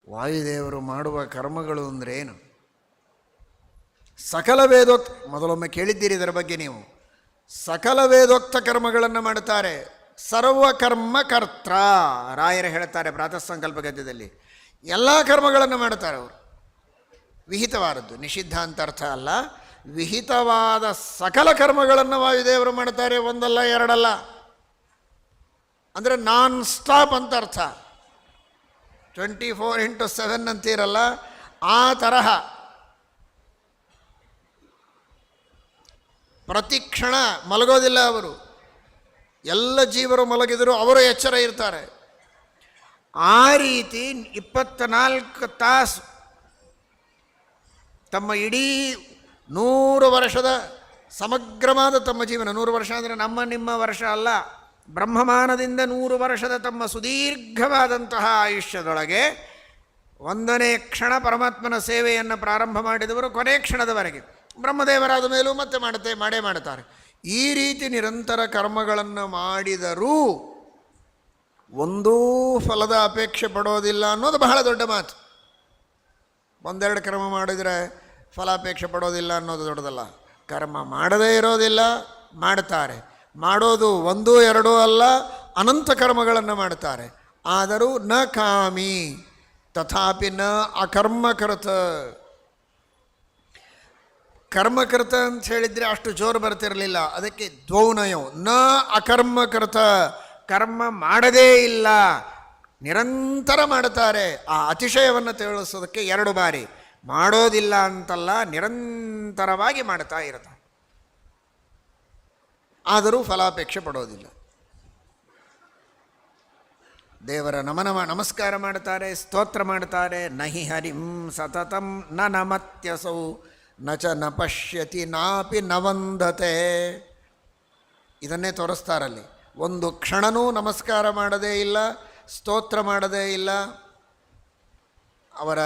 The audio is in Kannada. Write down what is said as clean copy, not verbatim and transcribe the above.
ವಾಯುದೇವರು ಮಾಡುವ ಕರ್ಮಗಳು ಅಂದರೆ ಏನು? ಸಕಲ ವೇದೋಕ್ತ, ಮೊದಲೊಮ್ಮೆ ಕೇಳಿದ್ದೀರಿ ಇದರ ಬಗ್ಗೆ ನೀವು. ಸಕಲ ವೇದೋಕ್ತ ಕರ್ಮಗಳನ್ನು ಮಾಡುತ್ತಾರೆ. ಸರ್ವಕರ್ಮಕರ್ತ ರಾಯರು ಹೇಳ್ತಾರೆ ಪ್ರಾತಃ ಸಂಕಲ್ಪ ಗದ್ಯದಲ್ಲಿ. ಎಲ್ಲ ಕರ್ಮಗಳನ್ನು ಮಾಡುತ್ತಾರೆ ಅವರು. ವಿಹಿತವಾದದ್ದು, ನಿಷಿದ್ಧ ಅಂತ ಅರ್ಥ ಅಲ್ಲ, ವಿಹಿತವಾದ ಸಕಲ ಕರ್ಮಗಳನ್ನು ವಾಯುದೇವರು ಮಾಡ್ತಾರೆ. ಒಂದಲ್ಲ ಎರಡಲ್ಲ, ಅಂದರೆ ನಾನ್ ಸ್ಟಾಪ್ ಅಂತ ಅರ್ಥ. 24x7 ಅಂತೀರಲ್ಲ, ಆ ತರಹ ಪ್ರತಿ ಕ್ಷಣ ಮಲಗೋದಿಲ್ಲ ಅವರು. ಎಲ್ಲ ಜೀವರು ಮಲಗಿದರೂ ಅವರು ಎಚ್ಚರ ಇರ್ತಾರೆ. ಆ ರೀತಿ 24 ತಾಸು ತಮ್ಮ ಇಡೀ 100 ವರ್ಷದ ಸಮಗ್ರವಾದ ತಮ್ಮ ಜೀವನ, 100 ವರ್ಷ ಅಂದರೆ ನಮ್ಮ ನಿಮ್ಮ ವರ್ಷ ಅಲ್ಲ, ಬ್ರಹ್ಮಮಾನದಿಂದ 100 ವರ್ಷದ ತಮ್ಮ ಸುದೀರ್ಘವಾದಂತಹ ಆಯುಷ್ಯದೊಳಗೆ 1ನೇ ಕ್ಷಣ ಪರಮಾತ್ಮನ ಸೇವೆಯನ್ನು ಪ್ರಾರಂಭ ಮಾಡಿದವರು ಕೊನೆ ಕ್ಷಣದವರೆಗೆ, ಬ್ರಹ್ಮದೇವರಾದ ಮೇಲೂ ಮತ್ತೆ ಮಾಡೇ ಮಾಡುತ್ತಾರೆ. ಈ ರೀತಿ ನಿರಂತರ ಕರ್ಮಗಳನ್ನು ಮಾಡಿದರೂ ಒಂದೂ ಫಲದ ಅಪೇಕ್ಷೆ ಪಡೋದಿಲ್ಲ ಅನ್ನೋದು ಬಹಳ ದೊಡ್ಡ ಮಾತು. ಒಂದೆರಡು ಕರ್ಮ ಮಾಡಿದರೆ ಫಲಾಪೇಕ್ಷೆ ಪಡೋದಿಲ್ಲ ಅನ್ನೋದು ದೊಡ್ಡದಲ್ಲ. ಕರ್ಮ ಮಾಡದೇ ಇರೋದಿಲ್ಲ, ಮಾಡ್ತಾರೆ. ಮಾಡೋದು 1 2 ಅಲ್ಲ, ಅನಂತ ಕರ್ಮಗಳನ್ನು ಮಾಡ್ತಾರೆ. ಆದರೂ ನ ಕಾಮಿ ತಥಾಪಿ ನ ಅಕರ್ಮಕೃತ. ಕರ್ಮಕೃತ ಅಂತ ಹೇಳಿದರೆ ಅಷ್ಟು ಜೋರು ಬರ್ತಿರಲಿಲ್ಲ, ಅದಕ್ಕೆ ದ್ವೌನಯೋ ನ ಅಕರ್ಮಕೃತ, ಕರ್ಮ ಮಾಡದೇ ಇಲ್ಲ, ನಿರಂತರ ಮಾಡುತ್ತಾರೆ. ಆ ಅತಿಶಯವನ್ನು ತಿಳಿಸೋದಕ್ಕೆ 2 ಬಾರಿ, ಮಾಡೋದಿಲ್ಲ ಅಂತಲ್ಲ, ನಿರಂತರವಾಗಿ ಮಾಡ್ತಾ ಇರ್ತಾರೆ. ಆದರೂ ಫಲಾಪೇಕ್ಷೆ ಪಡೋದಿಲ್ಲ. ದೇವರ ನಮಸ್ಕಾರ ಮಾಡ್ತಾರೆ, ಸ್ತೋತ್ರ ಮಾಡ್ತಾರೆ. ನಹಿ ಹರಿಂ ಸತತಂ ನ ನಮತ್ಯಸೌ ನ ಚ ನ ಪಶ್ಯತಿ ನಾಪಿ ನ ವಂದತೆ. ಇದನ್ನೇ ತೋರಿಸ್ತಾರಲ್ಲಿ. ಒಂದು ಕ್ಷಣನೂ ನಮಸ್ಕಾರ ಮಾಡದೇ ಇಲ್ಲ, ಸ್ತೋತ್ರ ಮಾಡದೇ ಇಲ್ಲ, ಅವರ